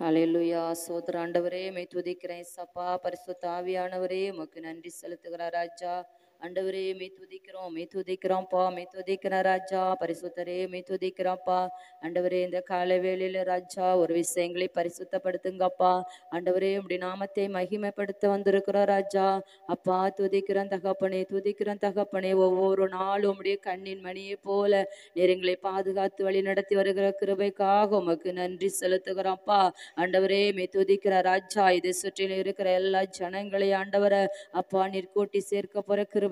ஹalleluya. சோதர ஆண்டவரே மை துதிக்கிறேன் சப்பா. பரிசுத்த ஆவியானவரே உமக்கு நன்றி செலுத்துகிறார் ராஜா. ஆண்டவரே மை துதிக்கிறோம்ப்பா, மை துதிக்கிற ராஜா. பரிசுத்தரே மை துதிக்கிறோம்ப்பா. ஆண்டவரே இந்த காலை வேளையில ராஜா ஒரு விஷயங்களை பரிசுத்தப்படுத்துங்கப்பா. ஆண்டவரே உம்முடைய நாமத்தை மகிமைப்படுத்த வந்திருக்கிறோம் ராஜா. அப்பா துதிக்கிறோம் தகப்பனே, துதிக்கிறோம் தகப்பனே. ஒவ்வொரு நாளும் உம்முடைய கண்ணின் மணியை போல நீர் எங்களை பாதுகாத்து வழி நடத்தி வருகிற கிருபைக்காக உமக்கு நன்றி செலுத்துகிறோம்ப்பா. ஆண்டவரே மே துதிக்கிற ராஜா. இதை சுற்றிலும் இருக்கிற எல்லா ஜனங்களை ஆண்டவரை அப்பா நீர் கூட்டி சேர்க்க போற கிருபைக்காக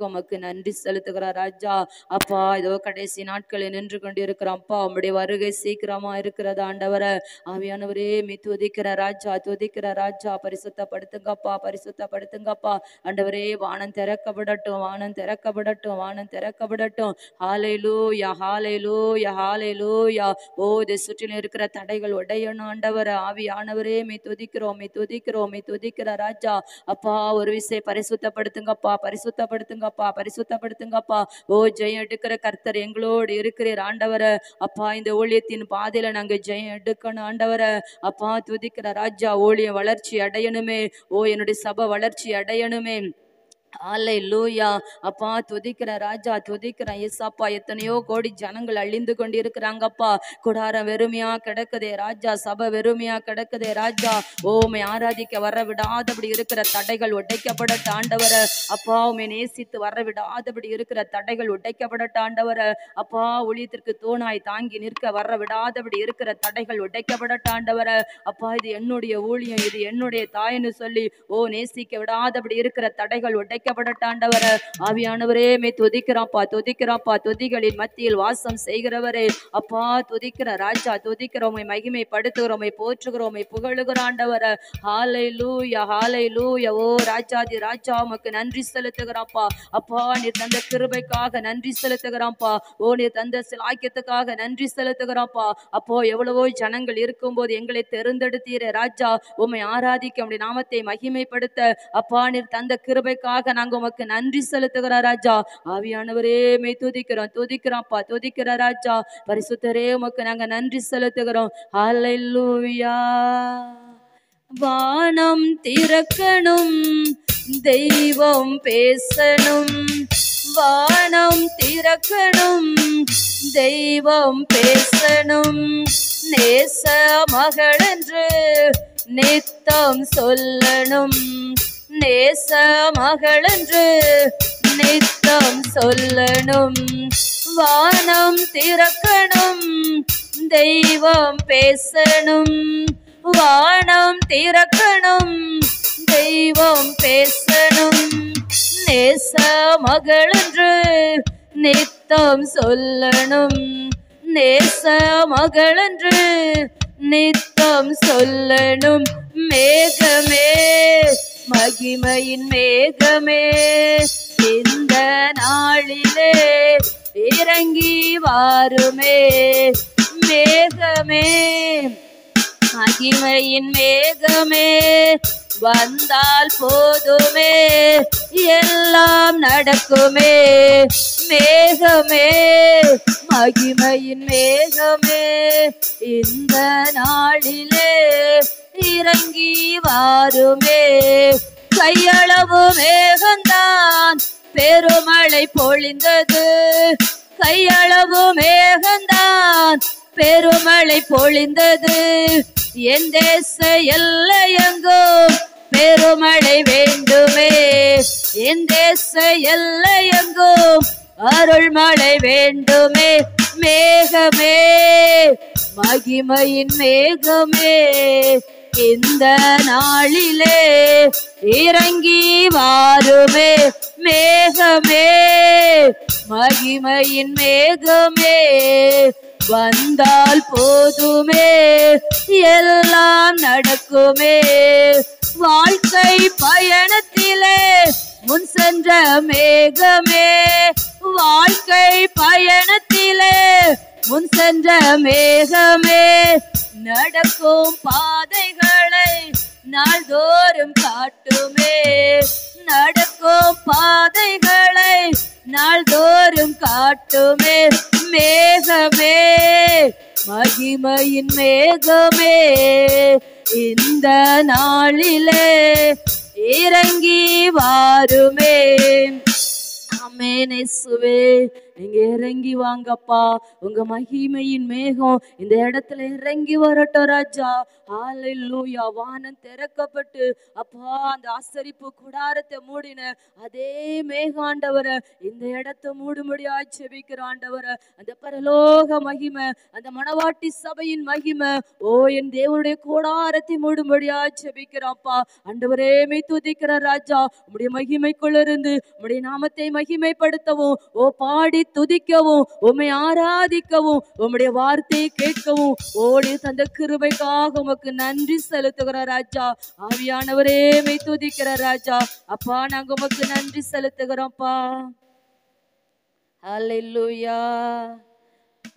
உமக்கு நன்றி செலுத்துகிற ராஜா. அப்பா இதோ கடைசி நாட்களில் நின்று கொண்டு இருக்கிறோம்ப்பா. உம்முடைய வருகை சீக்கிரமா இருக்கிறது ஆண்டவரை. ஆவியானவரே மே துதிக்கிற ராஜா, துதிக்கிற ராஜா. பரிசுத்தப்படுத்துங்கப்பா, பரிசுத்தப்படுத்துங்கப்பா. ஆண்டவரே வானம் திறக்கப்படட்டும், வானம் திறக்கப்படட்டும், வானம் திறக்கப்படட்டும். ஹalleluya, ஹalleluya, ஹalleluya. ஓ இதை சுற்றிலும் இருக்கிற தடைகள் உடையணும் ஆண்டவர். ஆவியானவரே மே துதிக்கிறோம், மே துதிக்கிறோம், மே துதிக்கிற ராஜா. அப்பா ஒரு விஷயம் பரிசுத்தப்படுத்துங்கப்பா, பரிசுத்தப்படுத்துங்கப்பா, பரிசுத்தப்படுத்துங்கப்பா. ஓ ஜெயம் எடுக்கிற கர்த்தர் எங்களோடு இருக்கிறீர் ஆண்டவரை. அப்பா இந்த ஊழியத்தின் பாதையில நாங்க ஜெயம் எடுக்கணும் ஆண்டவரை. அப்பா துதிக்கிற ராஜா. ஊழியம் வளர்ச்சி அடையணுமே. ஓ என்னுடைய சபை வளர்ச்சி அடையணுமே. ஹalleluya. அப்பா துதிக்கிற ராஜா, துதிக்கிறேன் ஏசப்பா. எத்தனையோ கோடி ஜனங்கள் அழிந்து கொண்டு இருக்கிறாங்கப்பா. குடாரம் வெறுமையா கிடக்குதே ராஜா, சபை வெறுமையா கிடக்குதே ராஜா. ஓமை ஆராதிக்க வர விடாதபடி இருக்கிற தடைகள் உடைக்கப்படட்ட ஆண்டவரை. அப்பா உமை நேசித்து வர விடாதபடி இருக்கிற தடைகள் உடைக்கப்படட்ட ஆண்டவரை. அப்பா ஊழியத்திற்கு தூணாய் தாங்கி நிற்க வர விடாதபடி இருக்கிற தடைகள் உடைக்கப்படட்ட ஆண்டவரை. அப்பா இது என்னுடைய ஊழியம், இது என்னுடைய தாய்னு சொல்லி ஓ நேசிக்க விடாதபடி இருக்கிற தடைகள் உடைக்கப்படட்டாண்டவரை. ஆவியானவரே மே துதிக்கிறாப்பா, துதிக்கிறாப்பா. துதிகளின் மத்தியில் வாசம் செய்கிறவரே. அப்பா துதிக்கிற ராஜா, துதிக்கிறோமை, மகிமைப்படுத்துகிறோமை, போற்றுகிறோமை, புகழுகிறாண்டவரை. ஹalleluya, ஹalleluya. ஓ ராஜாதி ராஜா உமக்கு நன்றி செலுத்துகிறாப்பா. அப்பா நீர் தந்த கிருபைக்காக நன்றி செலுத்துகிறாப்பா. ஓ நீர் தந்த சிலாக்கியத்துக்காக நன்றி செலுத்துகிறாப்பா. அப்போ எவ்வளவோ ஜனங்கள் இருக்கும்போது எங்களை தெரிந்தெடுத்தீரே ராஜா. உம்மை ஆராதிக்க உம்முடைய நாமத்தை மகிமைப்படுத்த அப்பா நீர் தந்த கிருபைக்காக நாங்க உமக்கு நன்றி செலுத்துகிற ராஜா. ஆவியானவரே மே துதிக்கிறோம், துதிக்கிறோம்ப்பா, துதிக்கிற ராஜா. பரிசுத்தரே உமக்கு நாங்க நன்றி செலுத்துகிறோம். ஹalleluya. வானம் திறக்கணும், தெய்வம் பேசணும். வானம் திறக்கணும், தெய்வம் பேசணும். நேச மகளென்று நித்தம் சொல்லணும். நேச மகளென்று நித்தம் சொல்லணும். வானம் திறக்கணும், தெய்வம் பேசணும். வானம் திறக்கணும், தெய்வம் பேசணும். நேச மகளென்று நித்தம் சொல்லணும். நேச மகளென்று நித்தம் சொல்லணும். மேகமே மகிமையின் மேகமே இந்த நாளிலே இறங்கி வாருமே. மேகமே மகிமையின் மேகமே வந்தால் போதுமே, எல்லாம் நடக்குமே. மேகமே மகிமையின் மேகமே இந்த நாளிலே இறங்கி வாருமே. கையளவு மேகந்தான் பெருமழை பொழிந்தது. கையளவு மேகந்தான் பெருமழை பொழிந்தது. என் தேச எல்லையெங்கும் பெருமழை வேண்டுமே. என் தேச எல்லையெங்கும் அருள்மழை வேண்டுமே. மேகமே மகிமையின் மேகமே இந்த நாளிலே இறங்கி வாருமே. மேகமே மகிமையின் மேகமே வந்தால் போதுமே, எல்லாம் நடக்குமே. வாழ்க்கை பயணத்திலே முன் சென்ற மேகமே. வாழ்க்கை பயணத்திலே முன் சென்ற மேகமே நடக்கும் பாதைகளை நாள்தோறும் காட்டுமே. நடக்கும் பாதைகளை நாள்தோறும் காட்டுமே. மேகமே மகிமையின் மேகமே இந்த நாளிலே இறங்கி வாருமே. ஆமென் இயேசுவே, நீங்க இறங்கி வாங்கப்பா. உங்க மகிமையின் மேகம் இந்த இடத்துல இறங்கி வரட்டும் ராஜா. ஹல்லேலூயா. வானம் திறக்கப்பட்டு அப்பா அந்த ஆசரிப்பு கூடாரத்தை மூடின அதே மேகம் ஆண்டவரை இந்த இடத்தை மூடும்படியா ஜெபிக்கிற ஆண்டவரை, அந்த பரலோக மகிமை, அந்த மணவாட்டி சபையின் மகிமை ஓ என் தேவனுடைய கூடாரத்தை மூடும்படியா ஜெபிக்கிறாப்பா. ஆண்டவரே மை துதிக்கிற ராஜா, உம்முடைய மகிமைக்குள்ள இருந்து உம்முடைய நாமத்தை மகிமைப்படுத்தவும், ஓ பாடி துதிக்கவும், உம்மை ஆராதிக்கவும், உம்முடைய வார்த்தையை கேட்கவும் ஓடி தந்த கிருபைக்காக உமக்கு நன்றி செலுத்துகிற ராஜா. ஆவியானவரே மை துதிக்கிற ராஜா. அப்பா நாங்க உமக்கு நன்றி செலுத்துகிறோம்ப்பா. ஹல்லேலூயா.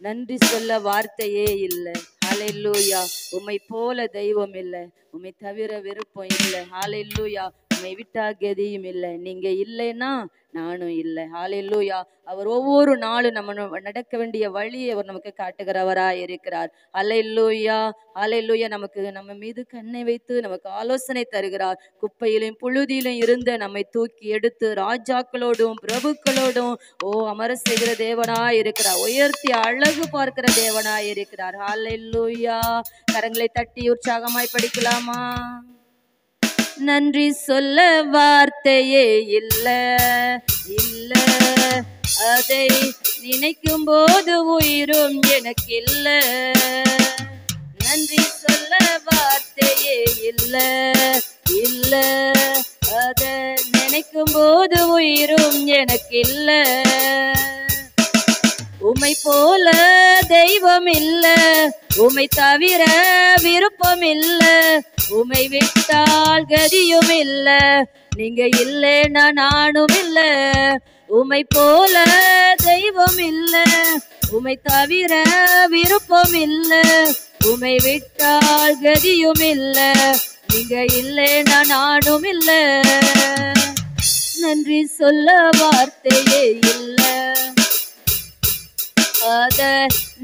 நன்றி சொல்ல வார்த்தையே இல்லை. ஹல்லேலூயா. உம்மை போல தெய்வம் இல்லை, உம்மை தவிர விருப்பம் இல்லை. ஹல்லேலூயா. உம்மை விட்டா கதியும் இல்லை. நீங்க இல்லைன்னா நானும் இல்லை. ஹல்லேலூயா. அவர் ஒவ்வொரு நாளும் நம்ம நடக்க வேண்டிய வழியை அவர் நமக்கு காட்டுகிறவராய் இருக்கிறார். ஹல்லேலூயா. ஹல்லேலூயா. நமக்கு நம்ம மீது கண்ணை வைத்து நமக்கு ஆலோசனை தருகிறார். குப்பையிலும் புழுதியிலும் இருந்த நம்மை தூக்கி எடுத்து ராஜாக்களோடும் பிரபுக்களோடும் ஓ அமர செய்கிற தேவனாய் இருக்கிறார். உயர்த்தி அழகு பார்க்கிற தேவனாய் இருக்கிறார். ஹல்லேலூயா. கரங்களை தட்டி உற்சாகமாய் படிக்கலாமா? நன்றி சொல்ல வார்த்தையே இல்ல இல்ல, அதை நினைக்கும் போது உயிரும் எனக்கு இல்ல. நன்றி சொல்ல வார்த்தையே இல்ல இல்ல, அதை நினைக்கும் போது உயிரும் எனக்கு இல்ல. உம்மை போல தெய்வம் இல்ல, உம்மை தவிர விருப்பம் இல்ல, உம்மை விட்டால் கதியும் இல்ல, நீங்க இல்லைன்னா நானும் இல்ல. உம்மை போல தெய்வம் இல்ல, உம்மை தவிர விருப்பம் இல்ல, உம்மை விட்டால் கதியும் இல்ல, நீங்க இல்லைன்னா நானும் இல்ல. நன்றி சொல்ல வார்த்தையே இல்ல, அத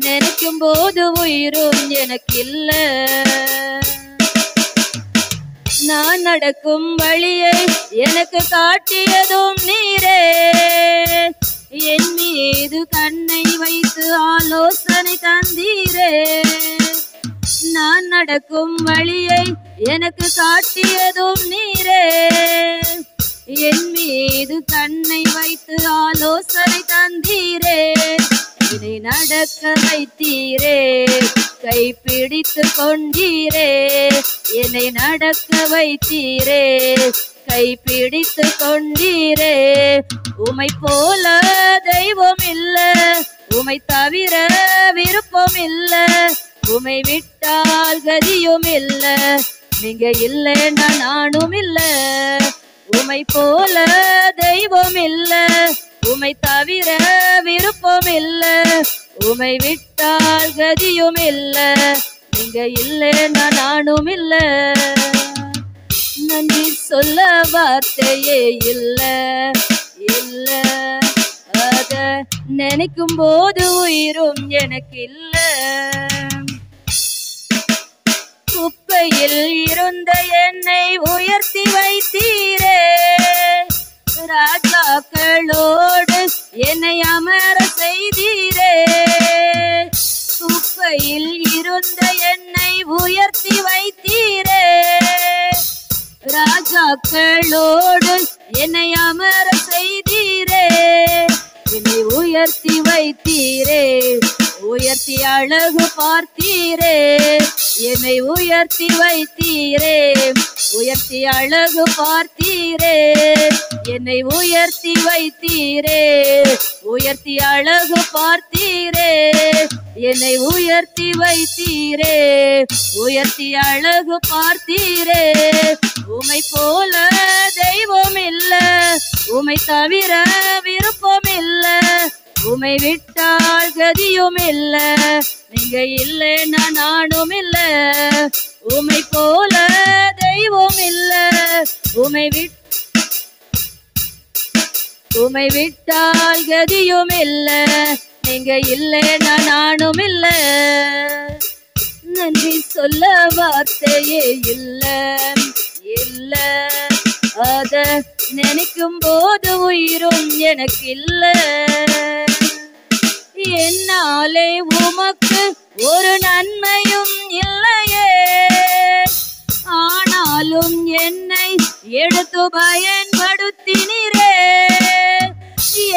நினைக்கும் போது உயிரும் எனக்கு இல்ல. நான் நடக்கும் வழியை எனக்கு காட்டியதும் நீரே, என் மீது கண்ணை வைத்து ஆலோசனை தந்தீரே. நான் நடக்கும் வழியை எனக்கு காட்டியதும் நீரே, என் மீது கண்ணை வைத்து ஆலோசனை தந்தீரே. என்னை நடக்க வைத்தீரே, கைப்பிடித்து கொண்டீரே. என்னை நடக்க வைத்தீரே, கைப்பிடித்து கொண்டீரே. உம்மை போல தெய்வம் இல்ல, உம்மை தவிர விருப்பம் இல்ல, உம்மை விட்டால் கதியும் இல்ல, நீங்க இல்லைன்னா நானும் இல்ல. உம்மை போல தெய்வம் இல்ல, உம்மை தவிர விருப்பம் இல்ல, உம்மை விட்டால் கதியும் இல்ல, நீங்க இல்லைன்னா நானும் இல்ல. நன்றி சொல்ல வார்த்தையே இல்ல இல்ல, அத நினைக்கும் போது உயிரும் எனக்கு இல்ல. குப்பையில் இருந்த என்னை உயர்த்தி வைத்தீரே, ராஜாக்களோடு என்னை அமர செய்தீரே. குப்பையில் இருந்த என்னை உயர்த்தி வைத்தீரே, ராஜாக்களோடு என்னை அமர செய்தீரே. என்னை உயர்த்தி வைத்தீரே, உயர்த்தி அழகு பார்த்தீரே. என்னை உயர்த்தி வைத்தீரே, உயர்த்தி அழகு பார்த்தீரே. என்னை உயர்த்தி வைத்தீரே, உயர்த்தி அழகு பார்த்தீரே. என்னை உயர்த்தி வைத்தீரே, உயர்த்தி அழகு பார்த்தீரே. உம்மை போல தெய்வம் இல்ல, உம்மை தவிர விருப்பம் இல்ல, உம்மை விட்டால் கதியும் இல்ல, நீங்க இல்லைன்னா நானும் இல்ல. உம்மை போல தெய்வம் இல்ல, உம்மை விட்டால் கதியும் இல்ல, நீங்க இல்லைன்னா நானும் இல்ல. நன்றி சொல்ல வார்த்தையே இல்ல இல்ல, அத நினைக்கும் போது உயிரும் எனக்கு இல்ல. என்னாலே உமக்கு ஒரு நன்மையும் இல்லையே, ஆனாலும் என்னை எடுத்து பயன்படுத்தினீரே.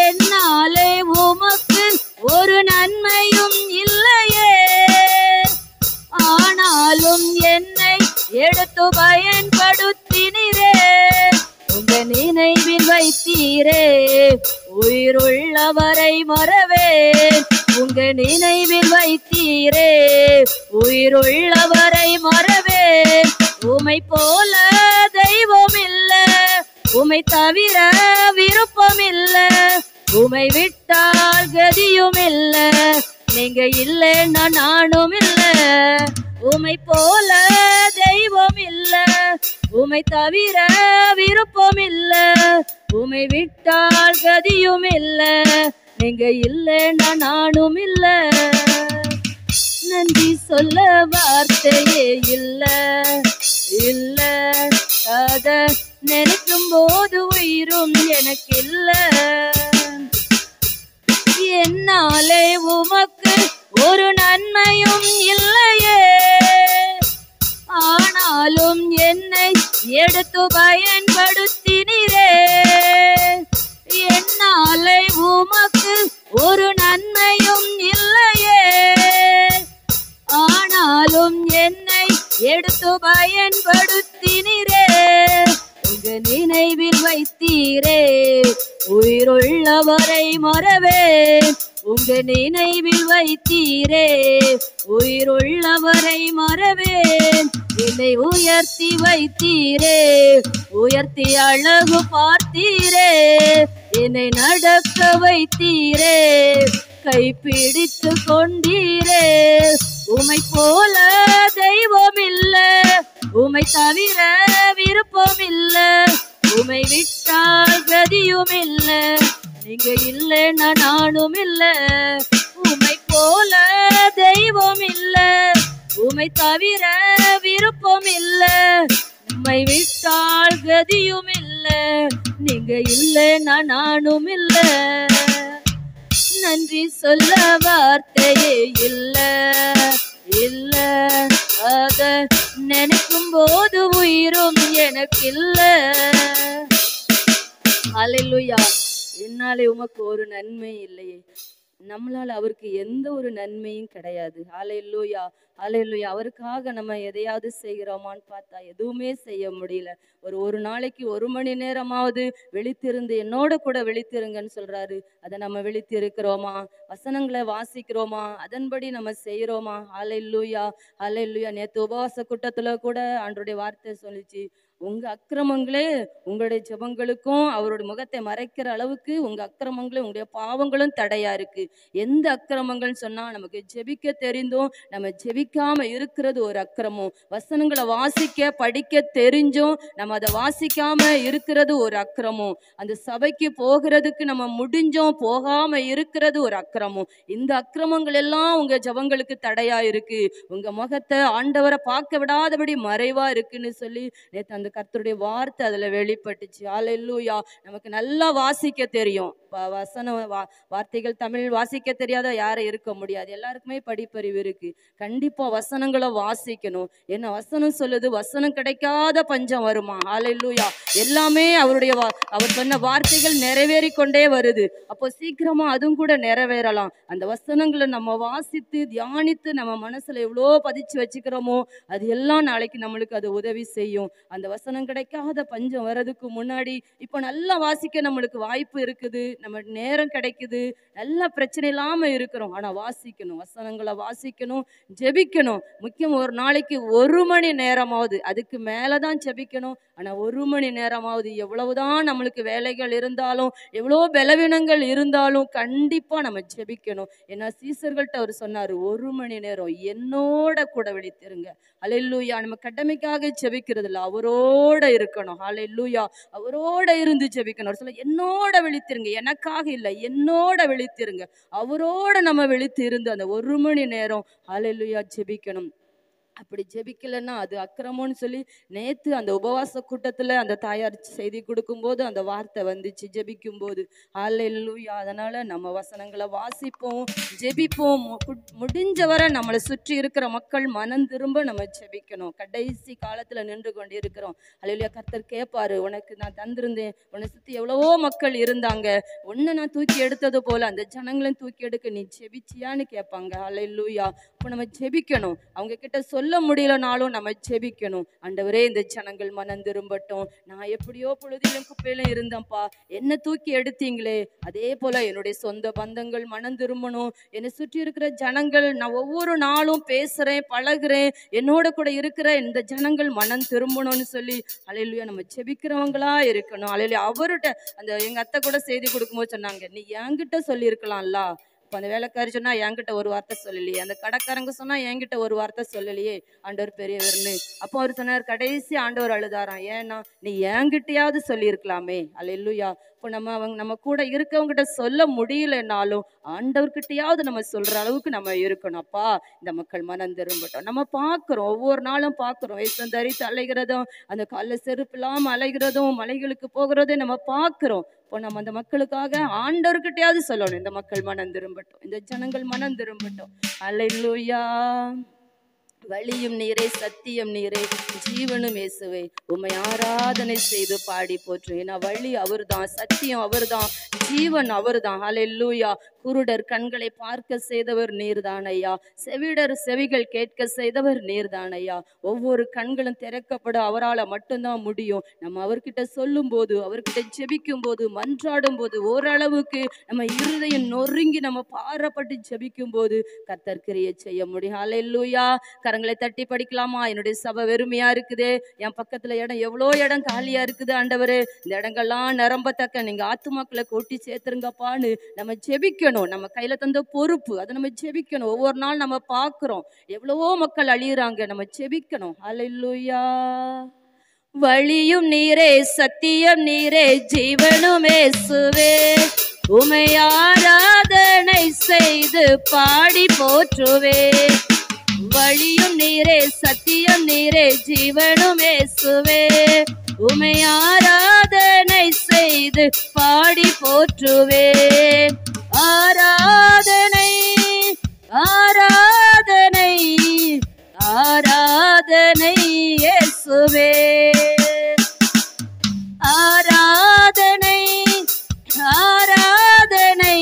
என்னாலே உமக்கு ஒரு நன்மையும் இல்லையே, ஆனாலும் என்னை எடுத்து பயன்படுத்தினீரே. உங்க நினைவில் வைத்தீரே, உயிருள்ளவரை மறவே. உங்க நினைவில் வைத்தீரே, உயிருள்ளவரை மறவே. உமை போல தெய்வம் இல்ல, உமை தவிர விருப்பம் இல்ல, உமை விட்டால் கதியும் இல்ல. நீங்க இல்லைன்னா நானும் இல்ல. உமை போல தெய்வம் இல்ல, உமை தவிர விருப்பம் இல்ல, உமை விட்டால் கதியும் இல்ல. நீங்க இல்லைன்னா நானும் இல்ல. நன்றி சொல்ல வார்த்தையே இல்ல இல்ல, அத நினைக்கும் போது உயிரும் எனக்கு இல்ல. என்னாலே உமக்கு ஒரு நன்மையும் இல்லையே, ஆனாலும் என்னை எடுத்து பயன்படுத்தினீரே. என்னாலே உமக்கு ஒரு நன்மையும் இல்லையே, ஆனாலும் என்னை எடுத்து பயன்படுத்தினீரே. உங்க நினைவில் வைத்தீரே, உயிருள்ளவரை மறவே. உங்க நினைவில் வைத்தீரே, உயிருள்ளவரை மறவே. என்னை உயர்த்தி வைத்தீரே, உயர்த்தி அழகு பார்த்தீரே. என்னை நடக்க வைத்தீரே, கைப்பிடித்து கொண்டீரே. உமை போல தெய்வம் இல்ல, உமை தவிர விருப்பம் இல்ல, உமை விட்டால் கதியும் இல்ல. நீங்க இல்லைன்னா நானும் இல்ல. உமை போல தெய்வம் இல்ல, உமை தவிர விருப்பம் இல்ல, உமை விட்டால் கதியும் இல்ல. நீங்க இல்லைன்னா நானும் இல்ல. நன்றி சொல்ல வார்த்தையே இல்ல இல்ல, அத நினைக்கும் போது உயிரும் எனக்கு இல்ல. அல்லேலூயா. என்னாலே உமக்கு ஒரு நன்மை இல்லையே, நம்மளால அவருக்கு எந்த ஒரு நன்மையும் கிடையாது. அல்லேலூயா அல்லேலூயா. அவருக்காக நம்ம எதையாவது செய்கிறோமான்னு பார்த்தா எதுவுமே செய்ய முடியல. ஒரு நாளைக்கு 1 மணி நேரமாவது விழித்திருந்து என்னோட கூட விழித்திருங்கன்னு சொல்றாரு. அதை நம்ம விழித்திருக்கிறோமா? வசனங்களை வாசிக்கிறோமா? அதன்படி நம்ம செய்யறோமா? அல்லேலூயா அல்லேலூயா. நேற்று உபவாச கூட்டத்துல கூட ஆண்டவருடைய வார்த்தை சொல்லிச்சு, உங்க அக்கிரமங்களே உங்களுடைய ஜெபங்களுக்கும் அவருடைய முகத்தை மறைக்கிற அளவுக்கு உங்க அக்கிரமங்களும் உங்களுடைய பாவங்களும் தடையா இருக்கு. எந்த அக்கிரமங்கள்னு சொன்னா, நமக்கு ஜெபிக்க தெரிந்தும் நம்ம ஜெபிக்காம இருக்கிறது ஒரு அக்கிரமம். வசனங்களை வாசிக்க படிக்க தெரிஞ்சும் நம்ம அதை வாசிக்காம இருக்கிறது ஒரு அக்கிரமம். அந்த சபைக்கு போகிறதுக்கு நம்ம முடிஞ்சும் போகாம இருக்கிறது ஒரு அக்கிரமம். இந்த அக்கிரமங்கள் எல்லாம் உங்க ஜெபங்களுக்கு தடையா இருக்கு. உங்க முகத்தை ஆண்டவரை பார்க்க விடாதபடி மறைவா இருக்குன்னு சொல்லி நேற்று அந்த கர்த்தருடைய வார்த்தை அதுல வெளிப்பட்டுச்சு. அல்லேலூயா. நமக்கு நல்லா வாசிக்க தெரியும். வசன வார்த்தைகள் தமிழ் வாசிக்க தெரியாத யாரும் இருக்க முடியாது. எல்லாருக்குமே படிப்பறிவு இருக்கு. கண்டிப்பா வசனங்களை வாசிக்கணும். என்ன வசனம் சொல்லுது? வசனம் கிடைக்காத பஞ்சம் வருமா? அல்லேலூயா. எல்லாமே அவர் சொன்ன வார்த்தைகள் நிறைவேறி கொண்டே வருது. அப்போ சீக்கிரமா அதுவும் கூட நிறைவேறலாம். அந்த வசனங்களை நம்ம வாசித்து தியானித்து நம்ம மனசுல எவ்வளோ பதிச்சு வச்சுக்கிறோமோ அது எல்லாம் நாளைக்கு நம்மளுக்கு அது உதவி செய்யும். அந்த வசனம் கிடைக்காத பஞ்சம் வர்றதுக்கு முன்னாடி இப்போ நல்லா வாசிக்க நம்மளுக்கு வாய்ப்பு இருக்குது, நம்ம நேரம் கிடைக்குது, நல்ல பிரச்சனை இல்லாம இருக்கிறோம். ஆனா வாசிக்கணும், வசனங்களை வாசிக்கணும், ஜெபிக்கணும். முக்கியம் ஒரு நாளைக்கு 1 மணி நேரமாவது, அதுக்கு மேலதான் ஜெபிக்கணும். ஆனா 1 மணி நேரமாவது, எவ்வளவுதான் நம்மளுக்கு வேலைகள் இருந்தாலும் எவ்வளோ பலவீனங்கள் இருந்தாலும் கண்டிப்பா நம்ம ஜெபிக்கணும். ஏன்னா சீசர்கள்ட்ட அவர் சொன்னாரு, 1 மணி நேரம் என்னோட கூட விழித்திருங்க. அல்லேலூயா. நம்ம கடமைக்காக ஜெபிக்கிறது இல்லை, அவரோட இருக்கணும். அல்லேலூயா. அவரோட இருந்து ஜெபிக்கணும். சொல்ல என்னோட விழித்திருங்க, எனக்காக இல்லை, என்னோட விழித்திருங்க. அவரோட நம்ம விழித்து இருந்து அந்த 1 மணி நேரம் அல்லேலூயா ஜெபிக்கணும். அப்படி ஜெபிக்கலன்னா அது அக்கிரமம்னு சொல்லி நேத்து அந்த உபவாச கூட்டத்துல அந்த தாயார் செய்தி கொடுக்கும்போது அந்த வார்த்தை வந்துச்சு, ஜெபிக்கும் போது. ஹல்லேலூயா. அதனால நம்ம வசனங்களை வாசிப்போம், ஜெபிப்போம். முடிஞ்சவரை நம்மளை சுற்றி இருக்கிற மக்கள் மனம் திரும்ப நம்ம ஜெபிக்கணும். கடைசி காலத்துல நின்று கொண்டு இருக்கிறோம். ஹல்லேலூயா. கர்த்தர் கேட்பாரு, உனக்கு நான் தந்திருந்தேன், உன்னை சுத்தி எவ்வளவோ மக்கள் இருந்தாங்க, உன்னை நான் தூக்கி எடுத்தது போல அந்த ஜனங்களையும் தூக்கி எடுக்க நீ ஜெபிச்சியான்னு கேட்பாங்க. ஹல்லேலூயா. இப்போ நம்ம ஜெபிக்கணும். அவங்க கிட்ட சொல்ல முடியலனாலும் நம்ம ஜெபிக்கணும். ஆண்டவரே, இந்த ஜனங்கள் மனம் திரும்பட்டும். நான் எப்படியோ பொழுதிலும் குப்பையிலும் இருந்தேன்ப்பா, என்ன தூக்கி எடுத்தீங்களே, அதே போல என்னுடைய சொந்த பந்தங்கள் மனம் திரும்பணும். என்னை சுற்றி இருக்கிற ஜனங்கள், நான் ஒவ்வொரு நாளும் பேசுறேன், பழகுறேன், என்னோட கூட இருக்கிற இந்த ஜனங்கள் மனம் திரும்பணும்னு சொல்லி ஹல்லேலூயா நம்ம ஜெபிக்கிறவங்களா இருக்கணும். ஹல்லேலூயா. அவர்கிட்ட அந்த எங்க அத்தை கூட செய்தி கொடுக்கும்போது சொன்னாங்க, நீ என்கிட்ட சொல்லி இருக்கலாம்ல. இப்போ அந்த வேலைக்காரி சொன்னா என்கிட்ட ஒரு வார்த்தை சொல்லலையே, அந்த கடைக்காரங்க சொன்னா என்கிட்ட ஒரு வார்த்தை சொல்லலையே, ஆண்டவர் பெரியவர்னு. அப்போ அவர் சொன்னார், கடைசி ஆண்டவர் அழுதாராம், ஏன்னா நீ என்கிட்டயாவது சொல்லியிருக்கலாமே. அல்லேலூயா. இப்போ நம்ம கூட இருக்கவங்கிட்ட சொல்ல முடியலனாலும் ஆண்டவர்கிட்டயாவது நம்ம சொல்ற அளவுக்கு நம்ம இருக்கணும். அப்பா, இந்த மக்கள் மனம் திரும்பட்டும். நம்ம பார்க்குறோம், ஒவ்வொரு நாளும் பார்க்குறோம், வேஷம் தரித்து அலைகிறதும், அந்த காலில் செருப்பு இல்லாமல் அலைகிறதும், மலைகளுக்கு போகிறதும் நம்ம பார்க்குறோம். இப்போ நம்ம அந்த மக்களுக்காக ஆண்டவர்கிட்டயாவது சொல்லணும், இந்த மக்கள் மனம் திரும்பட்டும், இந்த ஜனங்கள் மனம் திரும்பட்டும். அல்லேலூயா. வழியும் நீரே, சத்தியம் நீரே, ஜீவனும் இயேசுவே, உம்மை ஆராதனை செய்து பாடி போற்றும். ஏன்னா வழி அவர்தான், சத்தியம் அவர்தான், ஜீவன் அவர்தான். ஹல்லேலூயா. குருடர் கண்களை பார்க்க செய்தவர் நீர்தான் ஐயா, செவிடர் செவிகள் கேட்க செய்தவர் நீர்தான் ஐயா. ஒவ்வொரு கண்களும் திறக்கப்பட அவரால் மட்டும்தான் முடியும். நம்ம அவர்கிட்ட சொல்லும் போது, அவர்கிட்ட ஜெபிக்கும் போது, மன்றாடும் போது, ஓரளவுக்கு நம்ம இருதயம் நொறுங்கி நம்ம பாரப்பட்டு ஜெபிக்கும் போது கர்த்தர் கிரியை செய்ய முடியும். ஹல்லேலூயா. கரங்களை தட்டி படிக்கலாமா? என்னுடைய சபை வெறுமையா இருக்குது, என் பக்கத்துல இடம் எவ்வளோ இடம் காலியா இருக்குது ஆண்டவரே, இந்த இடங்கள்லாம் நிரம்பத்தக்க நீங்க ஆத்துமாக்களை கூட்டி சேர்த்துருங்கப்பான்னு நம்ம ஜெபிக்கணும். நம்ம கையில தந்த பொறுப்பு, அதை நம்ம ஜெபிக்கணும். ஒவ்வொரு நாள் நம்ம பார்க்கிறோம் எவ்வளவோ மக்கள் அழியுறாங்க, நம்ம ஜெபிக்கணும். ஹல்லேலூயா. வழியும் நீரே, சத்தியம் நீரே, ஜீவனும் இயேசுவே, உம்மை ஆராதனை செய்து பாடி போற்றுவே. வழியும் நீரே, சத்தியம் நீரே, ஜீவனும் இயேசுவே, உம்மை ஆராதனை செய்து பாடி போற்றுவே. ஆராதனை ஆராதனை ஆராதனை இயேசுவே, ஆராதனை ஆராதனை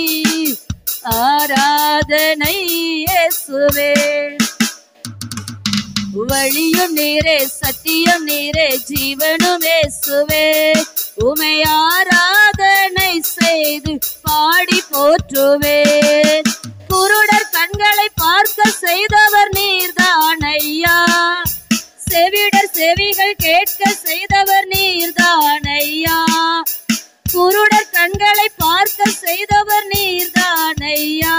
ஆராதனை இயேசுவே. வழியும் நீரே, சத்தியம் நீரே, ஜீவனும் இயேசுவே, உம்மை ஆராதனை செய்து பாடி போற்றுவே. குருடர் கண்களை பார்க்க செய்தவர் நீர்தான் ஐயா, செவிடர் செவிகள் கேட்க செய்தவர் நீர்தான் ஐயா. குருடர் கண்களை பார்க்க செய்தவர் நீர்தான் ஐயா,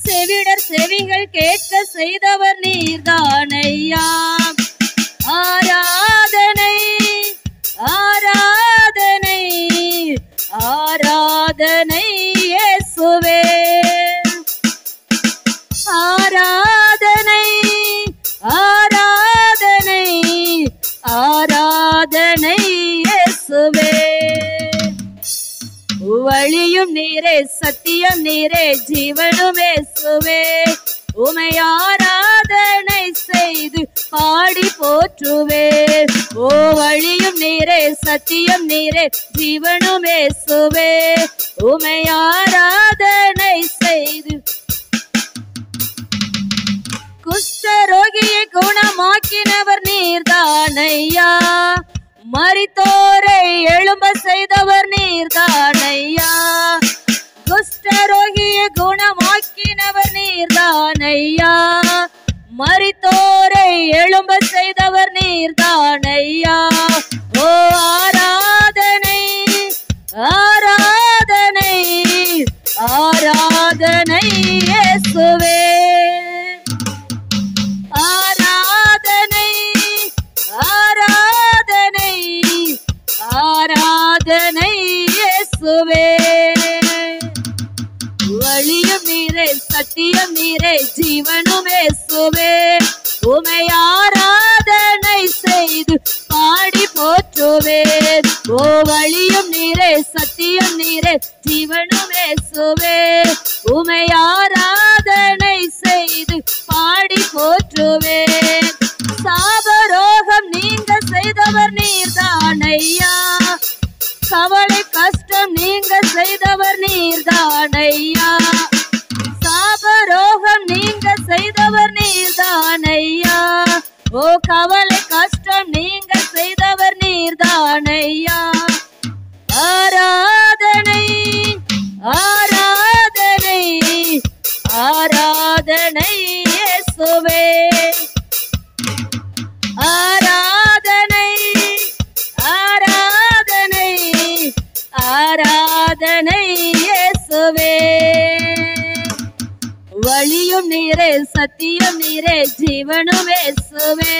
செவிடர் செவிகள் கேட்க செய்தவர் நீர்தான் ஐயா. ஆராதனை ஆராதனை ஆராதனை இயேசுவே, ஆராதனை ஆராதனை ஆராதனை இயேசுவே. வழியும் நீரே, சத்தியம் நீரே, ஜீவனும் இயேசுவே, உம்மை ஆராதனை செய்து பாடி போற்றுவே. ஓ வழியும் நீரே, சத்தியம் நீரே, ஜீவனும் இயேசுவே, உம்மை ஆராதனை செய்து. குஷ்டரோகியை குணமாக்கினவர் நீர்தான் ஐயா, மரித்தோரை எழும்ப செய்தவர் நீர்தான் ஐயா. குஷ்டரோகியை குணமாக்கினவர் நீர்தான் ஐயா, மரித்தோரை எழும்ப செய்தவர் நீர்தான் ஐயா. ஓ ஆராதனை ஆராதனை ஆராதனை இயேசுவே, ஆராதனை ஆராதனை ஆராதனை இயேசுவே. வழியும் நீரே, சத்தியம் நீரே, ஜீவனும் இயேசுவே, உம்மை ஓ வழியும் நீரே சத்தியம் நீரே ஜீவனும் இயேசுவே. உமை ஆராதனை செய்து பாடி போற்றுவேன். சாபரோகம் நீங்க செய்தவர் நீர்தானையா. கவலை கஷ்டம் நீங்க செய்தவர் நீர்தானையா. சாபரோகம் நீங்க செய்தவர் நீர்தானையா. ஓ கவலை கஷ்டம் நீங்க செய்தவர் நீர்தானையா. ஆராதனை ஆராதனை ஆராதனை இயேசுவே. ஆராதனை ஆராதனை ஆராதனை இயேசுவே. வழியும் நீரே சத்தியம் நீரே ஜீவனும் இயேசுவே.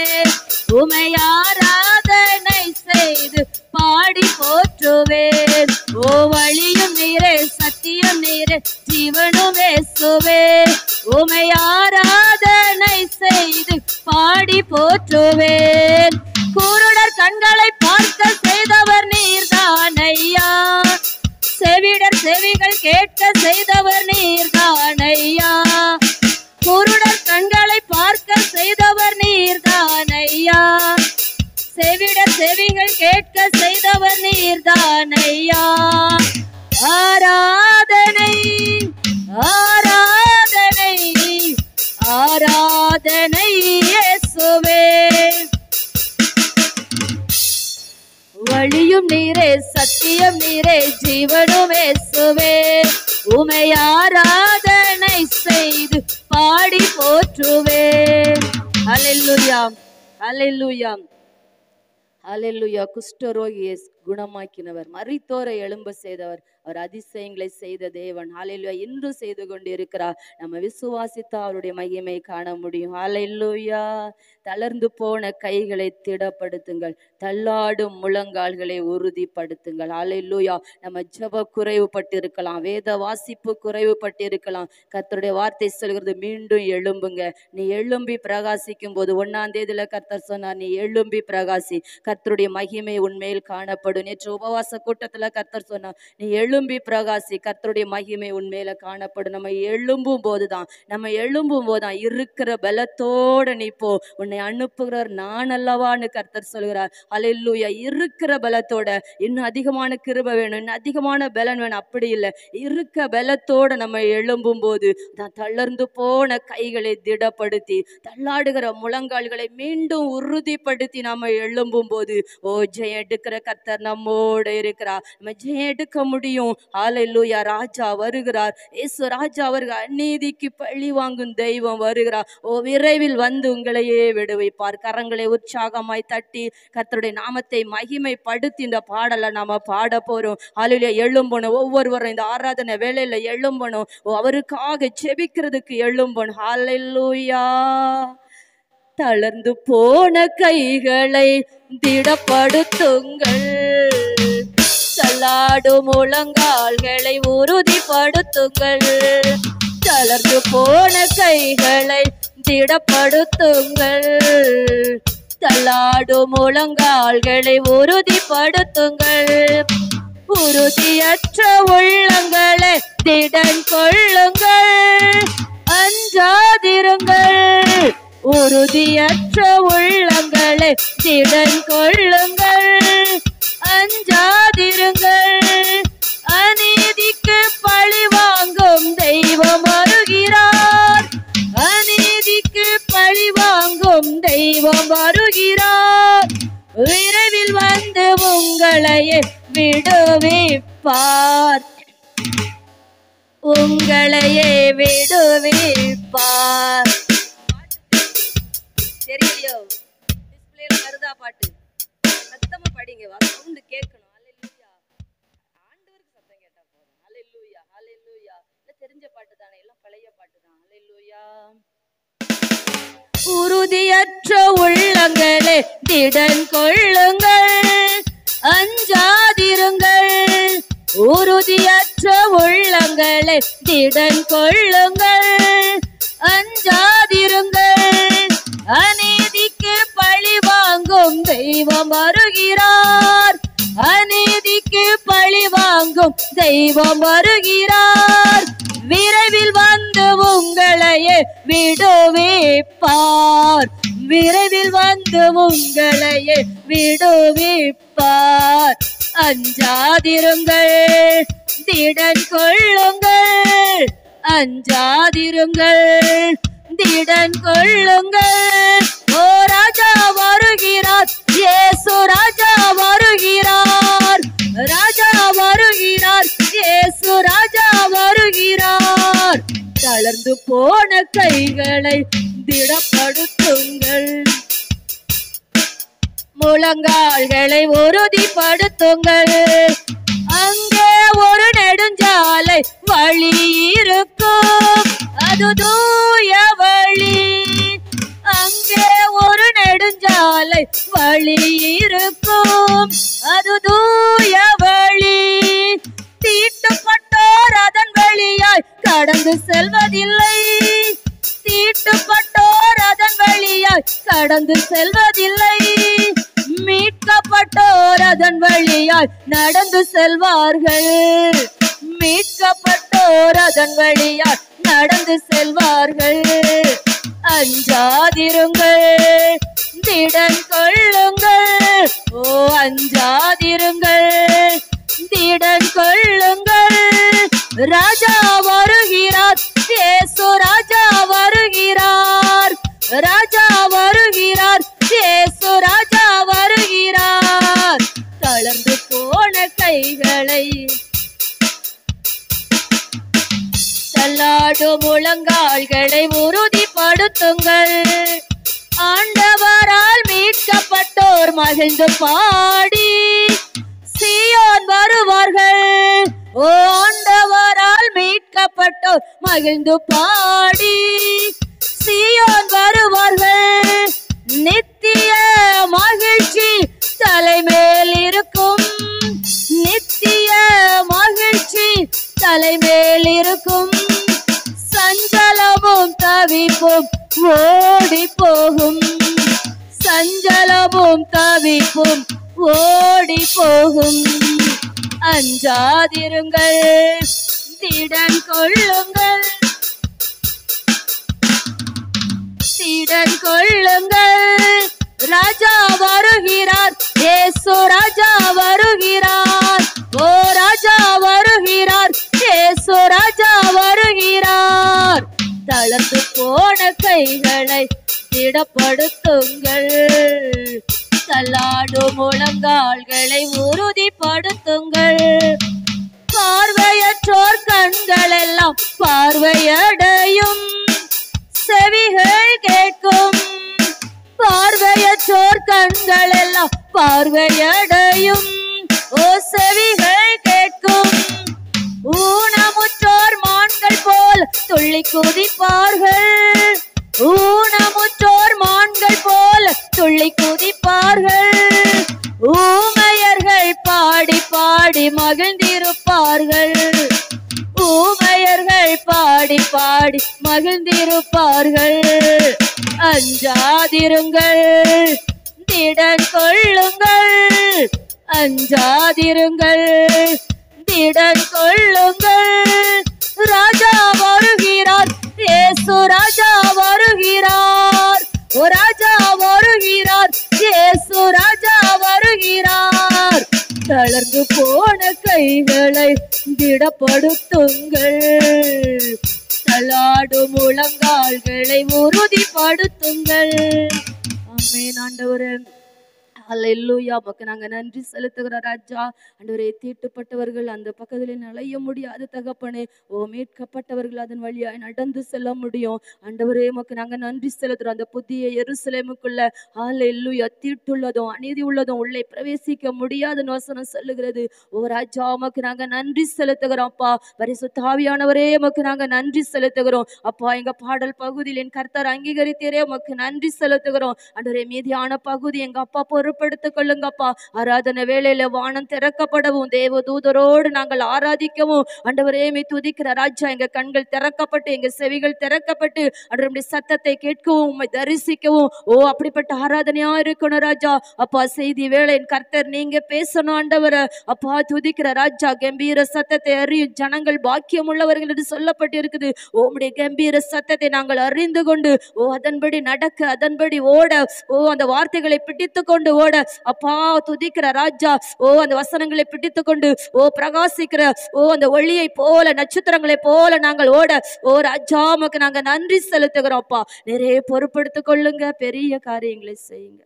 உமை ஆராதனை செய்து பாடி போற்றுவேன். ஓ வழியும் நீரே சத்தியம் நீரே ஜீவனும் இயேசுவே. உமை ஆராதனை செய்து பாடி போற்றுவேன். குருடர் கண்களை பார்க்க செய்தவர் நீர்தானையா. செவிடர் செவிகள் கேட்க செய்தவர் நீர்தானையா. குருடர் கண்களை பார்க்க செய்தவர் நீர்தானையா. செவிடர் செவிகள் கேட்க செய்தவர் நீர்தானையா. ஆராதனை ஆராதனை ஆராதனை இயேசுவே. வழியும் நீரே சத்தியம் நீரே ஜீவனும் இயேசுவே. உமை ஆராதனை செய்து பாடி போற்றுவேன். ஹல்லேலூயா ஹல்லேலூயா ஹல்லேலூயா. குஷ்டரோகியை குணமாக்கினவர், மரித்தோரை எழும்ப செய்தவர், அவர் அதிசயங்களை செய்த தேவன். ஹல்லேலூயா. இன்று செய்து கொண்டிருக்கிறார். நம்ம விசுவாசித்தா அவருடைய மகிமை காண முடியும். ஹல்லேலூயா. தளர்ந்து போன கைகளை திடப்படுத்துங்கள், தள்ளாடும் முழங்கால்களை உறுதிப்படுத்துங்கள். ஹல்லேலூயா. நம்ம ஜெப குறைவுபட்டு இருக்கலாம், வேத வாசிப்பு குறைவுபட்டு இருக்கலாம். கர்த்தருடைய வார்த்தை சொல்கிறது, மீண்டும் எழும்புங்க. நீ எழும்பி பிரகாசிக்கும் போது 1ஆம் தேதியில கர்த்தர் சொன்னார், நீ எழும்பி பிரகாசி, கர்த்தருடைய மகிமை உன்மேல் காணப்படும். நேற்று உபவாச கூட்டத்துல கர்த்தர் சொன்னார், நீ எழும்பி பிரகாசி, கர்த்தருடைய மகிமை உன்மேல காணப்படும். நம்ம எழும்பும் போதுதான் இருக்கிற பலத்தோட நீ போ, உன்னை அனுப்புகிறார் நான் அல்லவான்னு கர்த்தர் சொல்கிறார். ஹல்லேலூயா. இருக்கிற பலத்தோட, இன்னும் அதிகமான கிருபை வேணும், இன்னும் அதிகமான பலன் வேணும், அப்படி இல்லை, இருக்க பலத்தோட நம்ம எழும்பும் போது தான் தளர்ந்து போன கைகளை திடப்படுத்தி, தள்ளாடுகிற முழங்கால்களை மீண்டும் உறுதிப்படுத்தி நம்ம எழும்பும் போது, ஓ ஜெயம் எடுக்கிற கர்த்தர் நம்மோட இருக்கிறார். நம்ம ஜெயம் எடுக்க முடியும். ஹல்லேலூயா. ராஜா வருகிறார், இயேசு ராஜா வருகிறார். அநீதிக்கு பழி வாங்கும் தெய்வம் வருகிறார். ஓ விரைவில் வந்து உங்களையே விடுவிப்பார். கரங்களை உற்சாகமாய் தட்டி கர்த்தருடைய நாமத்தை மகிமைப்படுத்தி இந்த பாடலை நாம பாட போறோம். ஹல்லேலூயா. எழும்பணும். ஒவ்வொருவரும் இந்த ஆராதனை வேளையில எழும்பணும். அவருக்காக ஜெபிக்கிறதுக்கு எழும்பணும். ஹல்லேலூயா. தளர்ந்து போன கைகளை திடப்படுத்துங்கள், தள்ளாடும் முழங்கால்களை உறுதிப்படுத்துங்கள். தளர்ந்து போன கைகளை திடப்படுத்துங்கள், தள்ளாடும் முழங்கால்களை உறுதிப்படுத்துங்கள். உறுதியற்ற உள்ளங்களை திடன் கொள்ளுங்கள், அஞ்சாதிருங்கள். உறுதியற்ற உள்ளங்களை திடன் கொள்ளுங்கள், அஞ்சாதிருங்கள். அநீதிக்கு பழி வாங்கும் தெய்வம் வருகிறார், அநீதிக்கு பழி வாங்கும் தெய்வம் வருகிறார். விரைவில் வந்து உங்களையே விடுவிப்பார், உங்களையே விடுவிப்பார். தெரியலையோ? டிஸ்பிளேல வருதா பாட்டு? சத்தமா படிங்க, சவுண்ட் கேட்கணும். ஹல்லேலூயா. ஆண்டவருக்கு சத்தம் கேட்டா போதும். ஹல்லேலூயா ஹல்லேலூயா. தெரிஞ்ச பாட்டு தானே, எல்லாம் பழைய பாட்டு தான். ஹல்லேலூயா. உறுதியற்ற உள்ளங்களே திடன் கொள்ளுங்கள், அஞ்சாதிருங்கள். உறுதியற்ற உள்ளங்களே திடன் கொள்ளுங்கள், அஞ்சாதிருங்கள். அநீதிக்கு பழி வாங்கும் தெய்வம் வருகிறார், அநீதி அழகும் தெய்வம் வருகிறார். விரைவில் வந்து உங்களையே விடுவிப்பார். விரைவில் வந்து உங்களையே விடுவிப்பார். அஞ்சாதிருங்கள், திடன் கொள்ளுங்கள். அஞ்சாதிருங்கள், திடன் கொள்ளுங்கள். ஓ ராஜா வருகிறார், இயேசு ராஜா வருகிறார். ராஜா வருகிறார், இயேசு ராஜா வருகிறார். தளர்ந்து போன கைகளை திடப்படுத்துங்கள். முழங்கால்களை உறுதிப்படுத்துங்கள். அங்கே ஒரு நெடுஞ்சாலை வழி இருக்கும், அது தூய வழி. அங்கே ஒரு நெடுஞ்சாலை வழி இருக்கும், அது தூய வழி. தீட்டுப்பட்டோர் அதன் வழியாய் கடந்து செல்வதில்லை. தீட்டுப்பட்டோர் அதன் வழியாய் கடந்து செல்வதில்லை. மீட்கப்பட்டோர் அதன் வழியாய் நடந்து செல்வார்கள். மீட்கப்பட்டோர் அதன் வழியாய் நடந்து செல்வார்கள். அஞ்சாதிருங்கள், திடன் கொள்ளுங்கள். ஓ அஞ்சாதிருங்கள், திடன் கொள்ளுங்கள். ராஜா வருகிறார், இயேசு ராஜா வருகிறார். ராஜா வருகிறார், இயேசு ராஜா வருகிறார். தளர்ந்து போன கைகளை தள்ளாடும் முழங்கால்களை உறுதிப்படுத்துங்கள். ஆண்டவரால் மீட்கப்பட்டோர் மகிழ்ந்து பாடி சீயோன் வருவார்கள். ஓ ஆண்டவரால் மீட்கப்பட்டோர் மகிழ்ந்து பாடி சீயோன் வருவார்கள். நித்திய மகிழ்ச்சி தலைமேல் இருக்கும். நித்திய மகிழ்ச்சி தலைமேல் இருக்கும். சஞ்சலமும் தவிப்பும் ஓடி போகும். சஞ்சலமும் தவிப்பும் ஓடி போகும். அஞ்சாதிருங்கள், திடன் கொள்ளுங்கள். திடன் கொள்ளுங்கள். ராஜா வருகிறார், இயேசு ராஜா வருகிறார். ஓ ராஜா வருகிறார், இயேசு ராஜா வருகிறார். தளர்ந்து போன கைகளை திடப்படுத்துங்கள். தள்ளாடும் முழங்கால்களை உறுதிப்படுத்துங்கள். பார்வையற்றோர் கண்கள் எல்லாம் பார்வையடையும். செவிகள் கேட்கும். பார்வையற்றோர் கண்கள் எல்லாம் பார்வையடையும். ஓ செவிகள் கேட்கும். ஊனமுற்றோர் மான்கள் போல் துள்ளி குதிப்பார்கள். ஊனமுற்றோர் மான்கள் போல் துள்ளி குதிப்பார்கள். ஊமையர்கள் பாடி பாடி மகிழ்ந்திருப்பார்கள். ஊமையர்கள் பாடி பாடி மகிழ்ந்திருப்பார்கள். அஞ்சாதிருங்கள், திடன் கொள்ளுங்கள். அஞ்சாதிருங்கள், திடன் கொள்ளுங்கள். ராஜா வருகிறார், இயேசு ராஜா வருகிறார். ஓ ராஜா வருகிறார், இயேசு ராஜா வருகிறார். தளர்ந்து போன கைகளை திடப்படுத்துங்கள். தள்ளாடும் முழங்கால்களை உறுதிப்படுத்துங்கள். ஆமென் ஆண்டவரே. அல்லேலூயா. உமக்கு நாங்க நன்றி செலுத்துகிறோம் ராஜா. ஆண்டவரே, தீட்டுப்பட்டவர்கள் அந்த பக்கத்திலே நுழைய முடியாது தகப்பனே. ஓ மீட்கப்பட்டவர்கள் அதன் வழியாய் நடந்து செல்ல முடியும். ஆண்டவரே, உமக்கு நாங்க நன்றி செலுத்துறோம். அந்த புதிய எருசலேமுக்குள்ள அல்லேலூயா தீட்டுள்ளதும் அநீதி உள்ளதும் உள்ளே பிரவேசிக்க முடியாதுன்னு வசனம் சொல்லுகிறது. ஓ ராஜா, உமக்கு நாங்க நன்றி செலுத்துகிறோம் அப்பா. பரிசுத்த ஆவியானவரே, உமக்கு நாங்க நன்றி செலுத்துகிறோம் அப்பா. எங்க பாடல் பகுதியில் என் கர்த்தர் அங்கீகரித்தீரே, உமக்கு நன்றி செலுத்துகிறோம் ஆண்டவரே. மீதியான பகுதி எங்க அப்பா பொறுப்பு பொறுப்படுத்திக் கொள்ளுங்கப்பா. ஆராதனை வேளையில வானம் திறக்கப்படவும் தேவ தூதரோடு நாங்கள் ஆராதிக்கவும் ஆண்டவரே மே துதிக்கிற ராஜா, எங்க கண்கள் திறக்கப்பட்டு எங்க செவிகள் திறக்கப்பட்டு ஆண்டவருடைய சத்தத்தை கேட்கவும் உம்மை தரிசிக்கவும் அப்படிப்பட்ட ஆராதனையா இருக்கணும் ராஜா. அப்பா செய்தி வேளை கர்த்தர் நீங்க பேசணும் ஆண்டவர. அப்பா துதிக்கிற ராஜா, கம்பீர சத்தத்தை அறியும் ஜனங்கள் பாக்கியம் உள்ளவர்கள் என்று சொல்லப்பட்டு இருக்குது. உம்முடைய கம்பீர சத்தத்தை நாங்கள் அறிந்து கொண்டு அதன்படி நடக்க, அதன்படி ஓட, அந்த வார்த்தைகளை பிடித்து கொண்டு ஓட, அப்பா துதிக்கிற ராஜா, அந்த வசனங்களை பிடித்து கொண்டு பிரகாசிக்கிற அந்த ஒளியை போல, நட்சத்திரங்களை போல நாங்கள் ஓட, ராஜா உமக்கு நாங்க நன்றி செலுத்துகிறோம். அப்பா நிறைய பொறுப்படுத்திக் கொள்ளுங்க, பெரிய காரியங்களை செய்யுங்க.